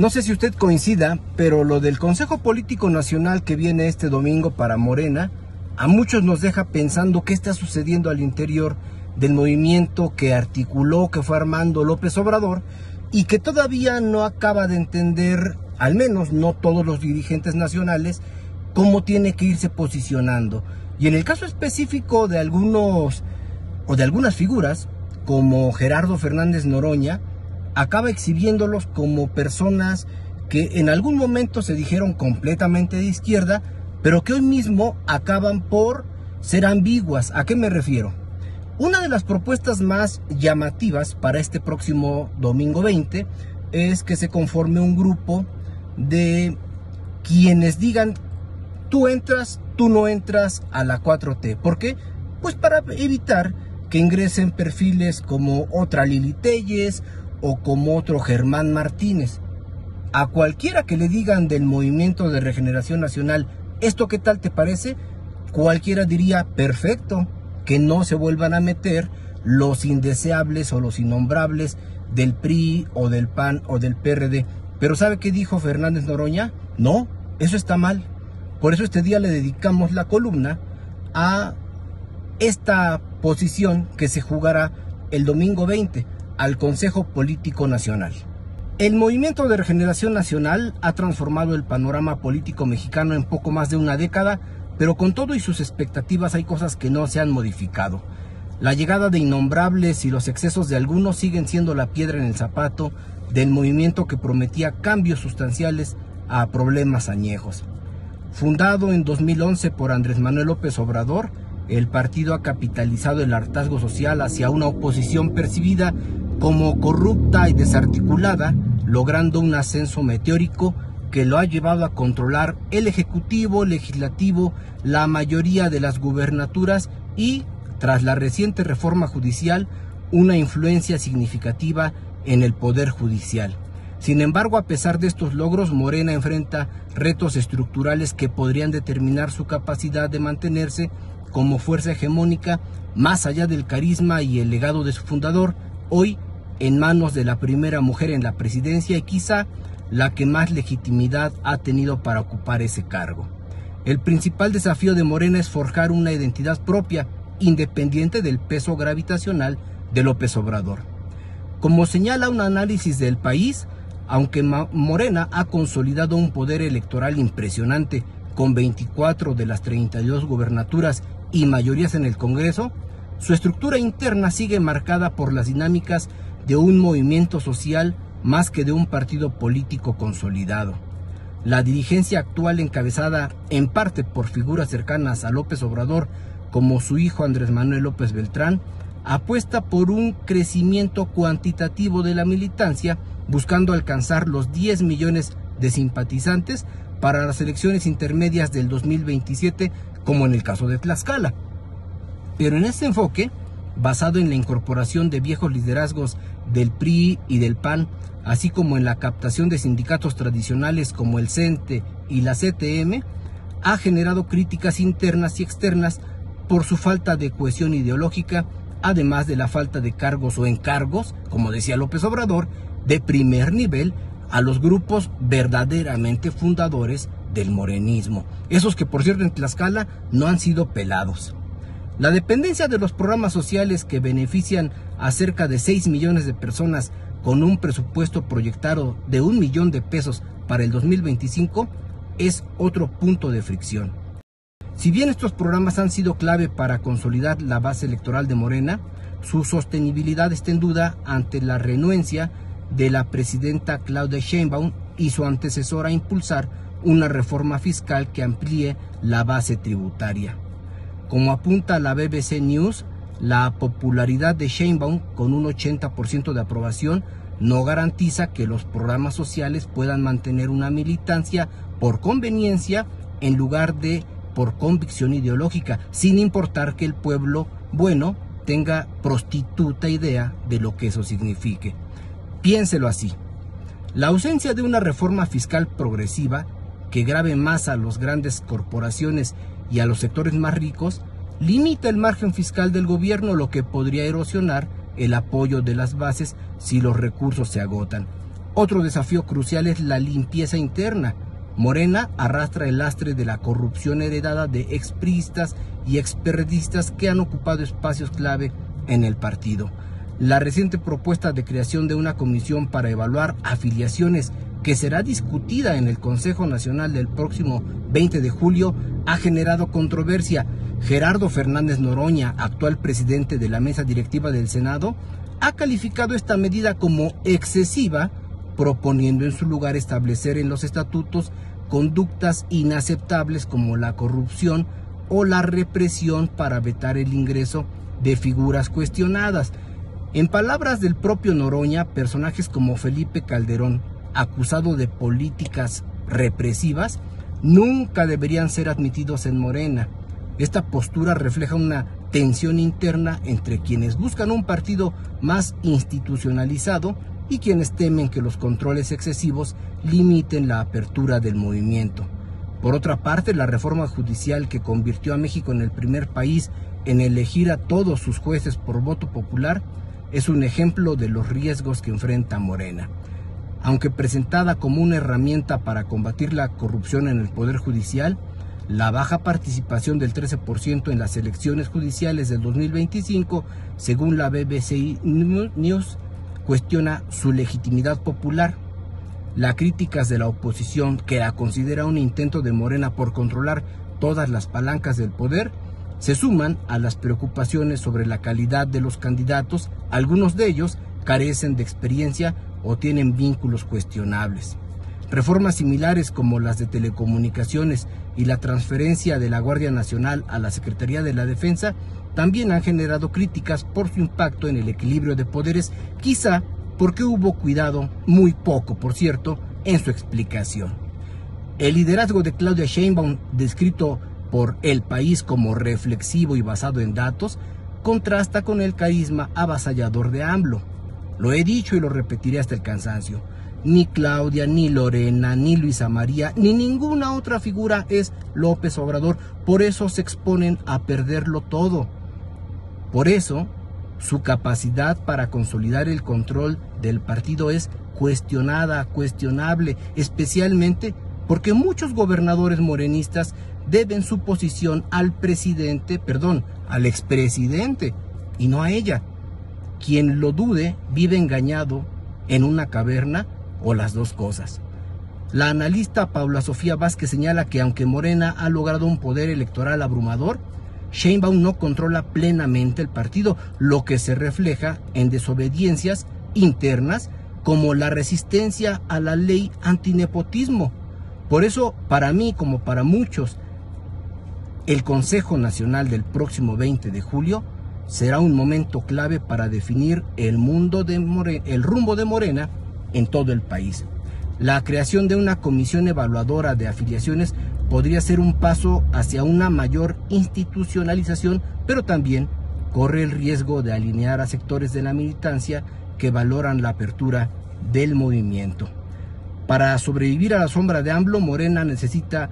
No sé si usted coincida, pero lo del Consejo Político Nacional que viene este domingo para Morena, a muchos nos deja pensando qué está sucediendo al interior del movimiento que articuló, que fue armando López Obrador, y que todavía no acaba de entender, al menos no todos los dirigentes nacionales, cómo tiene que irse posicionando. Y en el caso específico de algunos o de algunas figuras, como Gerardo Fernández Noroña, acaba exhibiéndolos como personas que en algún momento se dijeron completamente de izquierda, pero que hoy mismo acaban por ser ambiguas. ¿A qué me refiero? Una de las propuestas más llamativas para este próximo domingo 20 es que se conforme un grupo de quienes digan: tú entras, tú no entras a la 4T. ¿Por qué? Pues para evitar que ingresen perfiles como otra Lili Téllez o como otro Germán Martínez. A cualquiera que le digan del Movimiento de Regeneración Nacional, ¿esto qué tal te parece? Cualquiera diría: perfecto, que no se vuelvan a meter los indeseables o los innombrables del PRI o del PAN o del PRD. Pero ¿sabe qué dijo Fernández Noroña? No, eso está mal. Por eso este día le dedicamos la columna a esta posición que se jugará el domingo 20 al Consejo Político Nacional. El Movimiento de Regeneración Nacional ha transformado el panorama político mexicano en poco más de una década, pero con todo y sus expectativas hay cosas que no se han modificado. La llegada de innombrables y los excesos de algunos siguen siendo la piedra en el zapato del movimiento que prometía cambios sustanciales a problemas añejos. Fundado en 2011 por Andrés Manuel López Obrador, el partido ha capitalizado el hartazgo social hacia una oposición percibida como corrupta y desarticulada, logrando un ascenso meteórico que lo ha llevado a controlar el Ejecutivo, Legislativo, la mayoría de las gubernaturas y, tras la reciente reforma judicial, una influencia significativa en el Poder Judicial. Sin embargo, a pesar de estos logros, Morena enfrenta retos estructurales que podrían determinar su capacidad de mantenerse como fuerza hegemónica más allá del carisma y el legado de su fundador, hoy en manos de la primera mujer en la presidencia y quizá la que más legitimidad ha tenido para ocupar ese cargo. El principal desafío de Morena es forjar una identidad propia, independiente del peso gravitacional de López Obrador. Como señala un análisis del País, aunque Morena ha consolidado un poder electoral impresionante, con 24 de las 32 gubernaturas y mayorías en el Congreso, su estructura interna sigue marcada por las dinámicas de un movimiento social más que de un partido político consolidado. La dirigencia actual, encabezada en parte por figuras cercanas a López Obrador, como su hijo Andrés Manuel López Beltrán, apuesta por un crecimiento cuantitativo de la militancia, buscando alcanzar los 10 millones de simpatizantes para las elecciones intermedias del 2027, como en el caso de Tlaxcala. Pero en este enfoque, basado en la incorporación de viejos liderazgos del PRI y del PAN, así como en la captación de sindicatos tradicionales como el CENTE y la CTM, ha generado críticas internas y externas por su falta de cohesión ideológica, además de la falta de cargos o encargos, como decía López Obrador, de primer nivel a los grupos verdaderamente fundadores del morenismo, esos que por cierto en Tlaxcala no han sido pelados. La dependencia de los programas sociales que benefician a cerca de 6 millones de personas con un presupuesto proyectado de 1 millón de pesos para el 2025 es otro punto de fricción. Si bien estos programas han sido clave para consolidar la base electoral de Morena, su sostenibilidad está en duda ante la renuencia de la presidenta Claudia Sheinbaum y su antecesora a impulsar una reforma fiscal que amplíe la base tributaria. Como apunta la BBC News, la popularidad de Sheinbaum, con un 80% de aprobación, no garantiza que los programas sociales puedan mantener una militancia por conveniencia en lugar de por convicción ideológica, sin importar que el pueblo bueno tenga prostituta idea de lo que eso signifique. Piénselo así: la ausencia de una reforma fiscal progresiva que grave más a las grandes corporaciones y a los sectores más ricos limita el margen fiscal del gobierno, lo que podría erosionar el apoyo de las bases si los recursos se agotan. Otro desafío crucial es la limpieza interna. Morena arrastra el lastre de la corrupción heredada de expriistas y experredistas que han ocupado espacios clave en el partido. La reciente propuesta de creación de una comisión para evaluar afiliaciones, que será discutida en el Consejo Nacional del próximo 20 de julio, ha generado controversia. Gerardo Fernández Noroña, actual presidente de la mesa directiva del Senado, ha calificado esta medida como excesiva, proponiendo en su lugar establecer en los estatutos conductas inaceptables como la corrupción o la represión para vetar el ingreso de figuras cuestionadas. En palabras del propio Noroña, personajes como Felipe Calderón, acusado de políticas represivas, nunca deberían ser admitidos en Morena. Esta postura refleja una tensión interna entre quienes buscan un partido más institucionalizado y quienes temen que los controles excesivos limiten la apertura del movimiento. Por otra parte, la reforma judicial que convirtió a México en el primer país en elegir a todos sus jueces por voto popular es un ejemplo de los riesgos que enfrenta Morena. Aunque presentada como una herramienta para combatir la corrupción en el Poder Judicial, la baja participación del 13% en las elecciones judiciales del 2025, según la BBC News, cuestiona su legitimidad popular. Las críticas de la oposición, que la considera un intento de Morena por controlar todas las palancas del poder, se suman a las preocupaciones sobre la calidad de los candidatos. Algunos de ellos carecen de experiencia o tienen vínculos cuestionables. Reformas similares como las de telecomunicaciones y la transferencia de la Guardia Nacional a la Secretaría de la Defensa también han generado críticas por su impacto en el equilibrio de poderes, quizá porque hubo cuidado, muy poco por cierto, en su explicación. El liderazgo de Claudia Sheinbaum, descrito por El País como reflexivo y basado en datos, contrasta con el carisma avasallador de AMLO. Lo he dicho y lo repetiré hasta el cansancio. Ni Claudia, ni Lorena, ni Luisa María, ni ninguna otra figura es López Obrador. Por eso se exponen a perderlo todo. Por eso, su capacidad para consolidar el control del partido es cuestionable, especialmente porque muchos gobernadores morenistas deben su posición al expresidente, y no a ella. Quien lo dude vive engañado en una caverna o las dos cosas. La analista Paula Sofía Vázquez señala que aunque Morena ha logrado un poder electoral abrumador, Sheinbaum no controla plenamente el partido, lo que se refleja en desobediencias internas como la resistencia a la ley antinepotismo. Por eso, para mí, como para muchos, el Consejo Nacional del próximo 20 de julio será un momento clave para definir el rumbo de Morena en todo el país. La creación de una comisión evaluadora de afiliaciones podría ser un paso hacia una mayor institucionalización, pero también corre el riesgo de alinear a sectores de la militancia que valoran la apertura del movimiento. Para sobrevivir a la sombra de AMLO, Morena necesita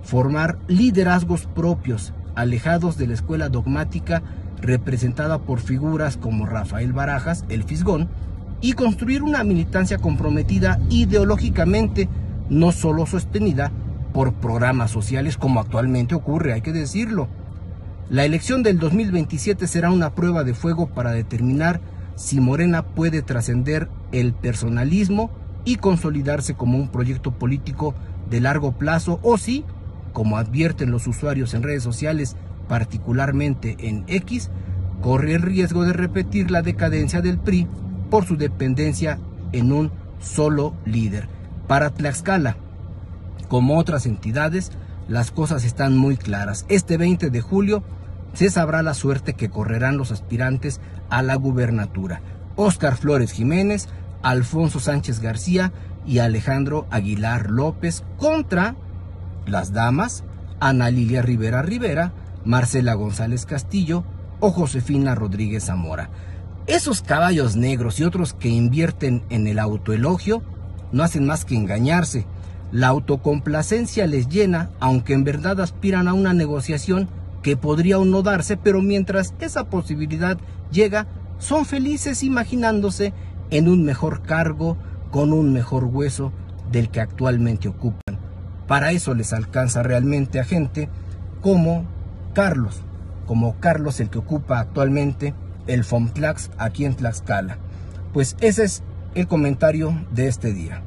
formar liderazgos propios, alejados de la escuela dogmática representada por figuras como Rafael Barajas, el Fisgón, y construir una militancia comprometida ideológicamente, no solo sostenida por programas sociales como actualmente ocurre, hay que decirlo. La elección del 2027 será una prueba de fuego para determinar si Morena puede trascender el personalismo y consolidarse como un proyecto político de largo plazo, o si, como advierten los usuarios en redes sociales, particularmente en X, corre el riesgo de repetir la decadencia del PRI por su dependencia en un solo líder. Para Tlaxcala, como otras entidades, las cosas están muy claras. Este 20 de julio se sabrá la suerte que correrán los aspirantes a la gubernatura: Óscar Flores Jiménez, Alfonso Sánchez García y Alejandro Aguilar López, contra las damas Ana Lilia Rivera, Marcela González Castillo o Josefina Rodríguez Zamora. Esos caballos negros y otros que invierten en el autoelogio no hacen más que engañarse. La autocomplacencia les llena, aunque en verdad aspiran a una negociación que podría o no darse, pero mientras esa posibilidad llega, son felices imaginándose en un mejor cargo, con un mejor hueso del que actualmente ocupan. Para eso les alcanza realmente a gente como Carlos el que ocupa actualmente el Fomtlax aquí en Tlaxcala. Pues ese es el comentario de este día.